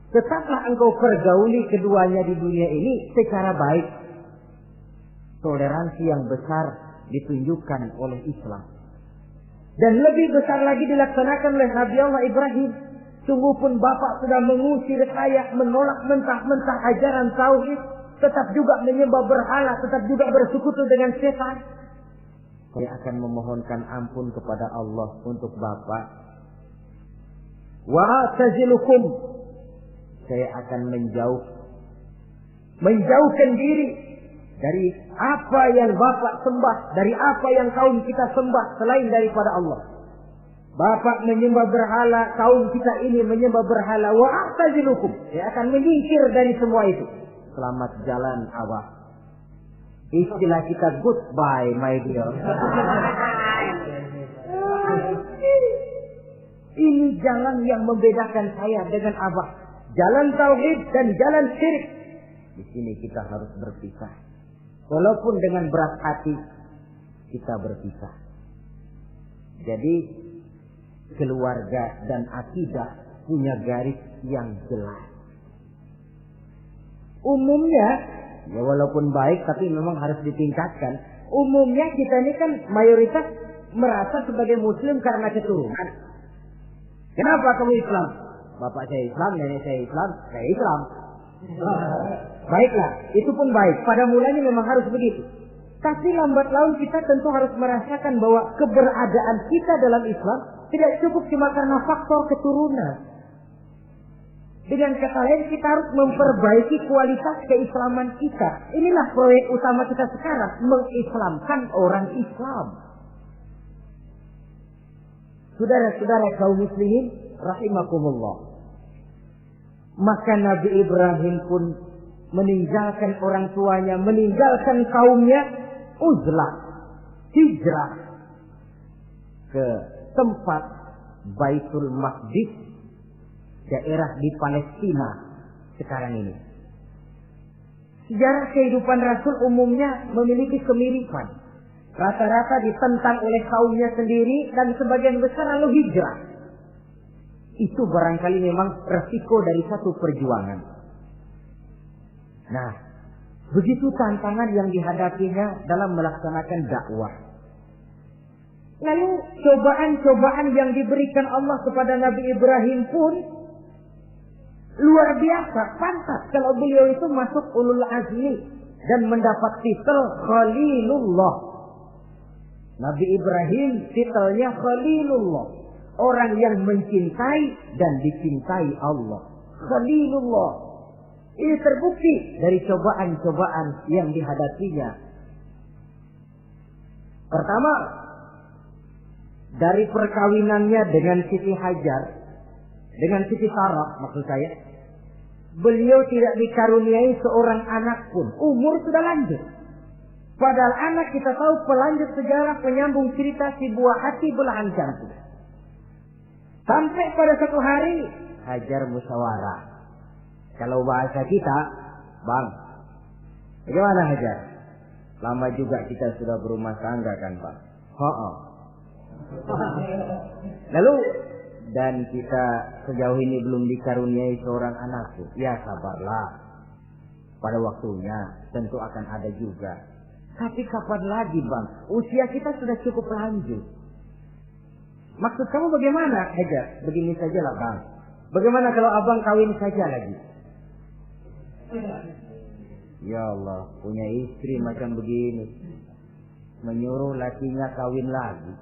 Tetaplah engkau pergauli keduanya di dunia ini secara baik. Toleransi yang besar ditunjukkan oleh Islam. Dan lebih besar lagi dilaksanakan oleh Nabi Allah Ibrahim. Sungguh pun Bapak sudah mengusir saya, menolak mentah-mentah ajaran tauhid, tetap juga menyembah berhala, tetap juga bersekutu dengan setan. Saya akan memohonkan ampun kepada Allah untuk Bapak. Wa atazilukum. Saya akan menjauhkan diri dari apa yang Bapak sembah, dari apa yang kaum kita sembah selain daripada Allah. Bapak menyembah berhala, kaum kita ini menyembah berhala, wa a'tazilukum. Saya akan menyingkir dari semua itu. Selamat jalan awak. Istilah kita goodbye my dear. Ini jalan yang membedakan saya dengan Abah. Jalan tauhid dan jalan syirik. Di sini kita harus berpisah. Walaupun dengan berat hati kita berpisah. Jadi keluarga dan akidah punya garis yang jelas. Umumnya, ya walaupun baik tapi memang harus ditingkatkan. Umumnya kita ini kan mayoritas merasa sebagai muslim karena keturunan. Kenapa kamu Islam? Bapak saya Islam, nenek saya Islam, saya Islam. Baiklah, itu pun baik. Pada mulanya memang harus begitu. Tapi lambat laun kita tentu harus merasakan bahwa keberadaan kita dalam Islam tidak cukup cuma karena faktor keturunan. Dengan kata lain kita harus memperbaiki kualitas keislaman kita. Inilah proyek utama kita sekarang, mengislamkan orang Islam. Saudara-saudara kaum muslimin rahimakumullah. Maka Nabi Ibrahim pun meninggalkan orang tuanya, meninggalkan kaumnya, uzlah, hijrah ke tempat Baitul Maqdis, daerah di Palestina sekarang ini. Sejarah kehidupan Rasul umumnya memiliki kemiripan. Rata-rata ditentang oleh kaumnya sendiri dan sebagian besar lalu hijrah. Itu barangkali memang resiko dari satu perjuangan. Nah, begitu tantangan yang dihadapinya dalam melaksanakan dakwah. Lalu cobaan-cobaan yang diberikan Allah kepada Nabi Ibrahim pun luar biasa, pantas kalau beliau itu masuk ulul azmi dan mendapat titel Khalilullah. Nabi Ibrahim titelnya Khalilullah, orang yang mencintai dan dicintai Allah. Khalilullah. Ini terbukti dari cobaan-cobaan yang dihadapinya. Pertama, dari perkawinannya dengan Siti Hajar, dengan Siti Sarah maksud saya, beliau tidak dikaruniai seorang anak pun. Umur sudah lanjut. Padahal anak kita tahu pelanjut sejarah, penyambung cerita, si buah hati belahan jantung. Sampai pada satu hari Hajar musyawarah. Kalau bahasa kita, Bang, bagaimana Hajar? Lama juga kita sudah berumah tangga kan Bang? Lalu, dan kita sejauh ini belum dikaruniai seorang anak. Ya sabarlah. Pada waktunya tentu akan ada juga. Tapi kapan lagi Bang? Usia kita sudah cukup lanjut. Maksud kamu bagaimana Hajar? Begini sajalah Bang. Bagaimana kalau abang kawin saja lagi? Ya Allah, punya istri macam begini, menyuruh lakinya kawin lagi.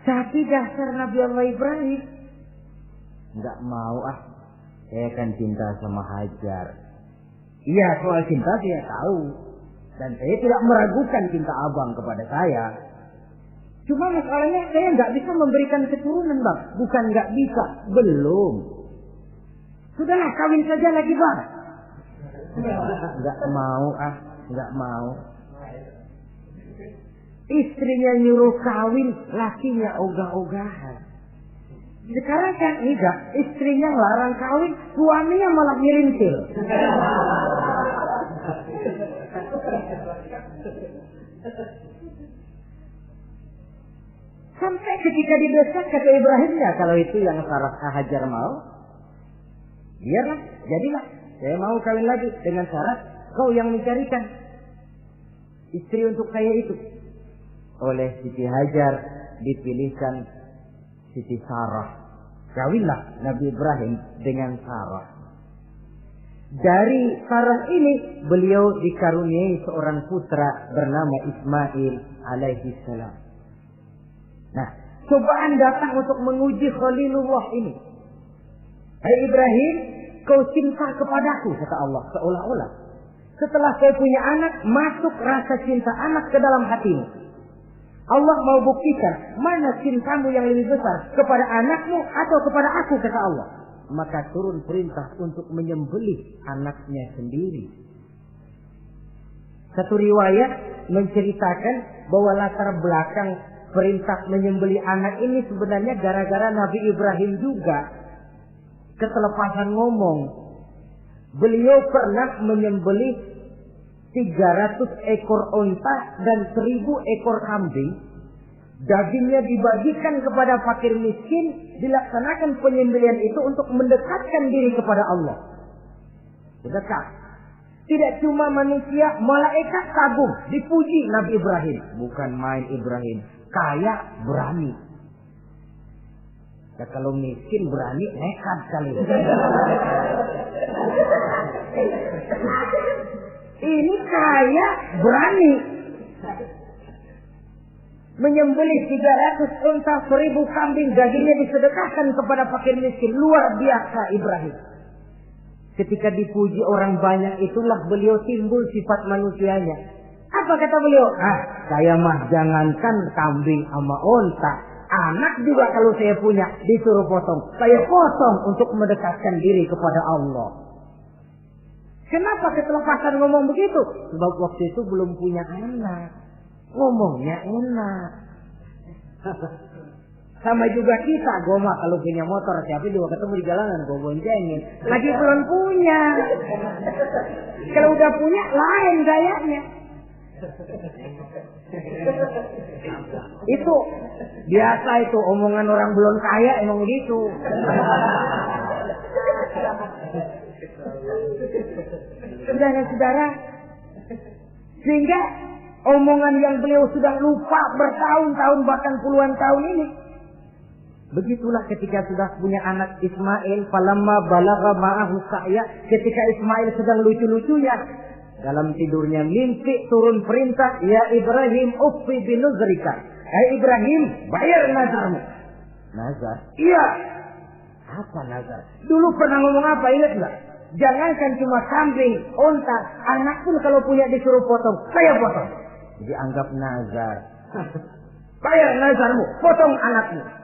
Tapi dasar Nabi Allah Ibrahim, enggak mau saya kan cinta sama Hajar. Iya, soal cinta saya tahu, dan saya tidak meragukan cinta abang kepada saya. Cuma masalahnya saya nggak bisa memberikan keturunan Bang. Bukan nggak bisa, belum. Sudahlah kawin saja lagi Bang. Nggak mau nggak mau. Istrinya nyuruh kawin, lakinya ogah-ogahan. Sekarang kan enggak, istrinya larang kawin, suaminya malah ngirintil. Sampai ketika didesak kata Ibrahimnya, kalau itu yang Sarah Hajar mau, biarlah, jadilah. Saya mau kawin lagi dengan syarat kau yang mencarikan istri untuk saya itu. Oleh Siti Hajar dipilihkan Siti Sarah. Kawinlah Nabi Ibrahim dengan Sarah. Dari Sarah ini beliau dikaruniai seorang putra bernama Ismail alaihi salam. Nah, cobaan datang untuk menguji Khalilullah ini. Hai Ibrahim, kau cinta kepadaku, kata Allah, seolah-olah. Setelah kau punya anak, masuk rasa cinta anak ke dalam hatimu. Allah mau buktikan mana cintamu yang lebih besar, kepada anakmu atau kepada aku, kata Allah. Maka turun perintah untuk menyembelih anaknya sendiri. Satu riwayat menceritakan bahwa latar belakang perintah menyembelih anak ini sebenarnya gara-gara Nabi Ibrahim juga ketelepasan ngomong. Beliau pernah menyembelih 300 ekor onta dan 1000 ekor kambing. Dagingnya dibagikan kepada fakir miskin, dilaksanakan penyembelihan itu untuk mendekatkan diri kepada Allah. Dekat. Tidak cuma manusia, malaikat kagum, dipuji Nabi Ibrahim. Bukan main Ibrahim, kaya berani. Ya, kalau miskin berani, nekat kali. Ini kaya berani. Menyembelih 300 unta, 1000 kambing, dagingnya disedekahkan kepada fakir miskin. Luar biasa Ibrahim. Ketika dipuji orang banyak, itulah beliau timbul sifat manusianya. Apa kata beliau? Saya mah jangankan kambing sama unta, anak juga kalau saya punya disuruh potong, saya potong untuk mendekatkan diri kepada Allah. Kenapa ketelepasan ngomong begitu? Sebab waktu itu belum punya anak, ngomongnya enak. Sama juga kita, gue mah kalau punya motor, siapa juga ketemu di jalanan, gue boncengin. Lagi belum punya. Kalau udah punya, lain gayanya. Itu biasa, itu omongan orang belum kaya emang gitu. Saudara-saudara, sehingga omongan yang beliau sudah lupa bertahun-tahun bahkan puluhan tahun ini. Begitulah ketika sudah punya anak Ismail, falamma balagha ma'ahu sa'ya, ketika Ismail sedang lucu-lucunya, dalam tidurnya mimpi turun perintah, ya Ibrahim uffi binuzrika. Hai Ibrahim, bayar nazarmu. Nazar? Iya. Apa nazar? Dulu pernah ngomong apa, ingat enggak? Jangankan cuma kambing, unta, anak pun kalau punya disuruh potong, saya potong. Jadi anggap nazar. Bayar nazarmu, potong anakmu.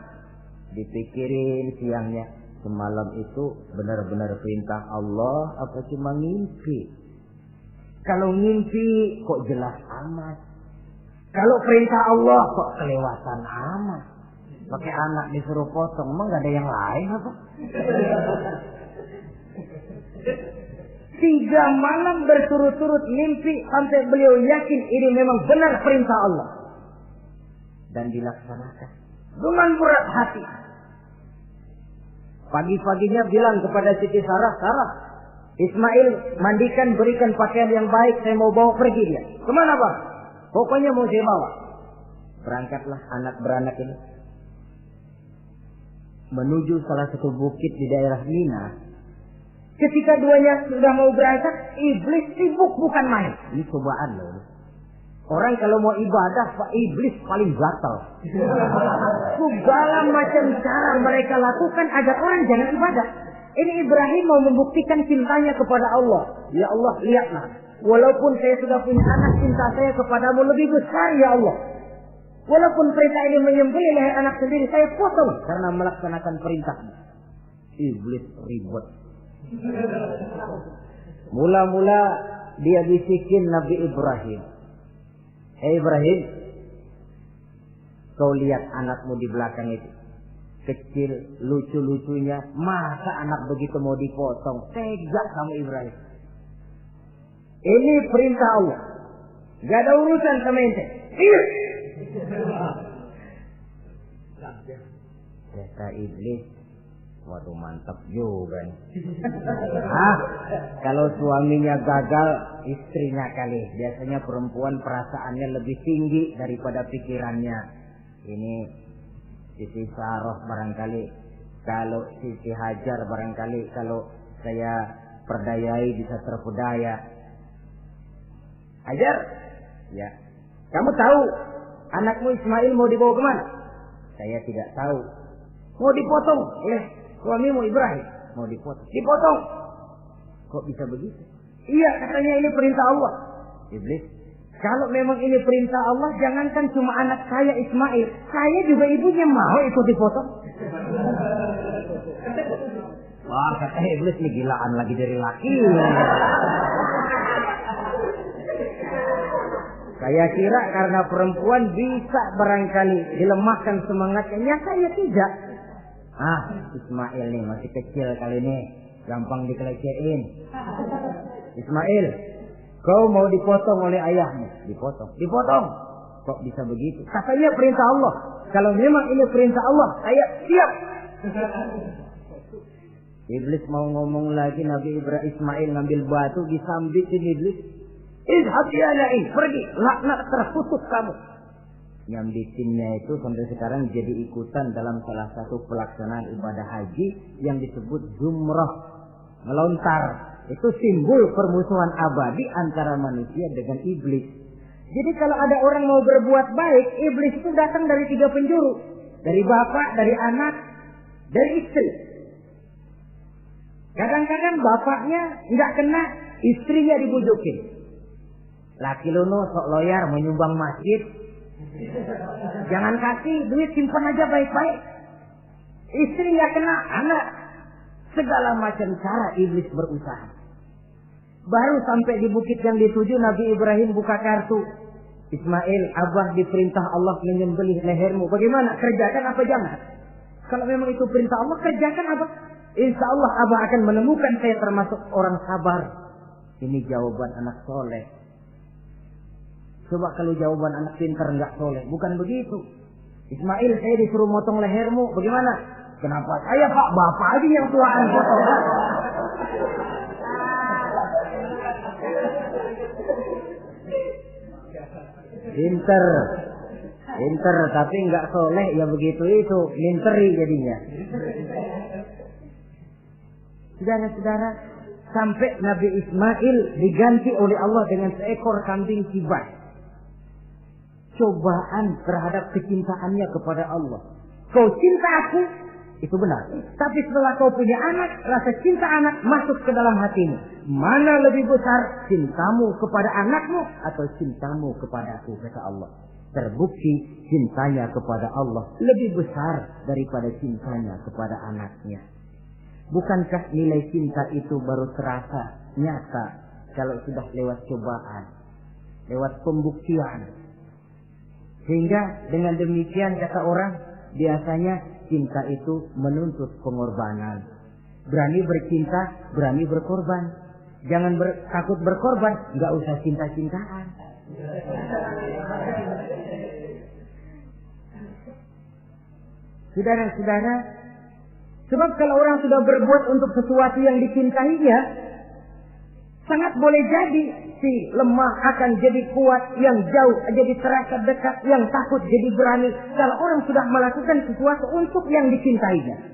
Dipikirin siangnya, semalam itu benar-benar perintah Allah apa cuma ngimpi? Kalau ngimpi kok jelas amat. Kalau perintah Allah kok kelewatan amat. Pakai anak disuruh potong, emang gak ada yang lain apa? 3 malam berturut-turut mimpi sampai beliau yakin ini memang benar perintah Allah. Dan dilaksanakan dengan berat hati. Pagi-paginya bilang kepada Siti Sarah, Sarah, Ismail mandikan, berikan pakaian yang baik, saya mau bawa pergi dia. Kemana bang? Pokoknya mau saya bawa. Berangkatlah anak beranak ini menuju salah satu bukit di daerah Mina. Ketika duanya sudah mau berangkat, iblis sibuk bukan main. Ini cobaan loh. Orang kalau mau ibadah, iblis paling gatal. Segala macam cara mereka lakukan agar orang jangan ibadah. Ini Ibrahim mau membuktikan cintanya kepada Allah. Ya Allah, lihatlah. Walaupun saya sudah punya anak, cinta saya kepadamu lebih besar ya Allah. Walaupun perintah ini menyembelih leher anak sendiri, saya potong karena melaksanakan perintahmu. Iblis ribut. Mula-mula dia bisikin Nabi Ibrahim. Hei Ibrahim, kau lihat anakmu di belakang itu. Kecil, lucu-lucunya. Masa anak begitu mau dipotong? Tega kamu Ibrahim. Ini perintah Allah. Gak ada urusan sama ente. Iya. Kata iblis, waduh mantap juga nih. Kalau suaminya gagal, istrinya kali. Biasanya perempuan perasaannya lebih tinggi daripada pikirannya. Ini Siti Sarah barangkali, kalau Siti Hajar barangkali kalau saya perdayai bisa terpedaya. Hajar, ya. Kamu tahu anakmu Ismail mau dibawa kemana? Saya tidak tahu. Mau dipotong oleh suamimu Ibrahim. Mau dipotong. Dipotong. Kok bisa begitu? Iya, katanya ini perintah Allah. Iblis, Kalau memang ini perintah Allah, jangankan cuma anak saya Ismail, saya juga ibunya mau ikut dipotong. Wah, kata iblis nih gilaan lagi dari laki. Saya kira karena perempuan bisa barangkali dilemahkan semangatnya, ya saya tidak. Ismail nih masih kecil kali ini, gampang dikelecehin. Ismail, kau mau dipotong oleh ayahmu? Dipotong. Kok bisa begitu? Katanya perintah Allah. Kalau memang ini perintah Allah, saya siap. Iblis mau ngomong lagi, Nabi Ibrahim Ismail ngambil batu disambitin iblis. Izhab ya la'in, pergi, laknat terkutuk kamu. Nyambitinnya itu sampai sekarang jadi ikutan dalam salah satu pelaksanaan ibadah haji yang disebut zumrah, melontar. Itu simbol permusuhan abadi antara manusia dengan iblis. Jadi kalau ada orang mau berbuat baik, iblis itu datang dari 3 penjuru. Dari bapak, dari anak, dari istri. Kadang-kadang bapaknya nggak kena, istrinya dibujukin. Laki lu sok loyar menyumbang masjid. Jangan kasih duit, simpan aja baik-baik. Istri nggak kena, anak. Segala macam cara iblis berusaha. Baru sampai di bukit yang dituju, Nabi Ibrahim buka kartu. Ismail, abah diperintah Allah menyembelih lehermu. Bagaimana? Kerjakan apa jangan? Kalau memang itu perintah Allah, kerjakan apa? Insya Allah abah akan menemukan saya termasuk orang sabar. Ini jawaban anak soleh. Coba kalau jawaban anak pintar nggak soleh, bukan begitu. Ismail, saya disuruh motong lehermu. Bagaimana? Kenapa saya pak? Bapak aja yang tuaan potong. Pinter, tapi nggak soleh ya begitu itu, minteri jadinya. Saudara-saudara, sampai Nabi Ismail diganti oleh Allah dengan seekor kambing kibas. Cobaan terhadap kecintaannya kepada Allah. Kau cinta aku, itu benar. Tapi setelah kau punya anak, rasa cinta anak masuk ke dalam hatimu. Mana lebih besar, cintamu kepada anakmu atau cintamu kepada aku, kata Allah. Terbukti cintanya kepada Allah lebih besar daripada cintanya kepada anaknya. Bukankah nilai cinta itu baru terasa nyata kalau sudah lewat cobaan, lewat pembuktian. Sehingga dengan demikian kata orang, biasanya cinta itu menuntut pengorbanan. Berani bercinta, berani berkorban. Jangan takut berkorban, nggak usah cinta-cintaan. Saudara-saudara, sebab kalau orang sudah berbuat untuk sesuatu yang dicintainya, sangat boleh jadi si lemah akan jadi kuat, yang jauh jadi terasa dekat, yang takut jadi berani. Kalau orang sudah melakukan sesuatu untuk yang dicintainya.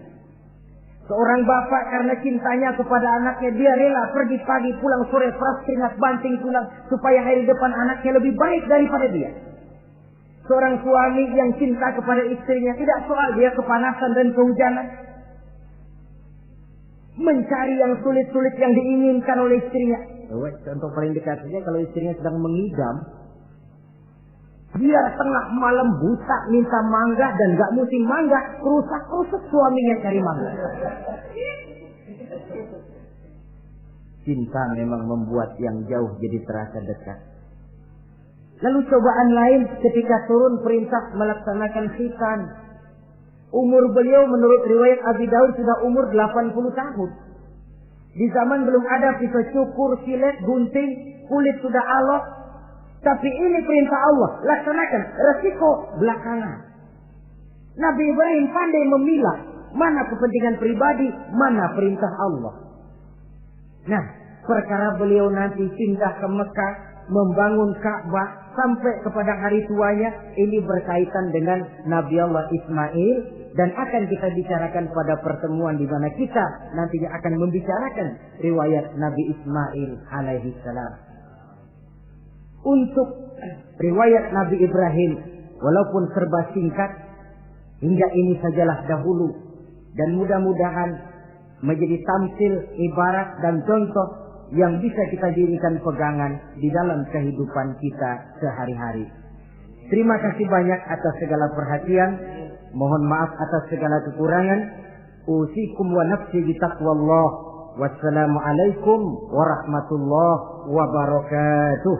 Seorang bapak karena cintanya kepada anaknya, dia rela pergi pagi pulang sore, peras keringat banting tulang supaya hari depan anaknya lebih baik daripada dia. Seorang suami yang cinta kepada istrinya, tidak soal dia kepanasan dan kehujanan, mencari yang sulit-sulit yang diinginkan oleh istrinya. Contoh paling dekat saja, kalau istrinya sedang mengidam, dia tengah malam buta minta mangga dan gak musim mangga, rusak-rusak suaminya cari mangga. Cinta memang membuat yang jauh jadi terasa dekat. Lalu cobaan lain ketika turun perintah melaksanakan khitan. Umur beliau menurut riwayat Abi Daud sudah umur 80 tahun. Di zaman belum ada pisau cukur, silet, gunting, kulit sudah alot. Tapi ini perintah Allah, laksanakan, resiko belakangan. Nabi Ibrahim pandai memilah mana kepentingan pribadi, mana perintah Allah. Nah, perkara beliau nanti pindah ke Mekah, membangun Ka'bah sampai kepada hari tuanya, ini berkaitan dengan Nabi Allah Ismail, dan akan kita bicarakan pada pertemuan di mana kita nantinya akan membicarakan riwayat Nabi Ismail alaihi salam. Untuk riwayat Nabi Ibrahim, walaupun serba singkat, hingga ini sajalah dahulu, dan mudah-mudahan menjadi tamsil, ibarat dan contoh yang bisa kita jadikan pegangan di dalam kehidupan kita sehari-hari. Terima kasih banyak atas segala perhatian. Mohon maaf atas segala kekurangan. Usikum wa nafsi bitaqwallah. Wassalamualaikum warahmatullahi wabarakatuh.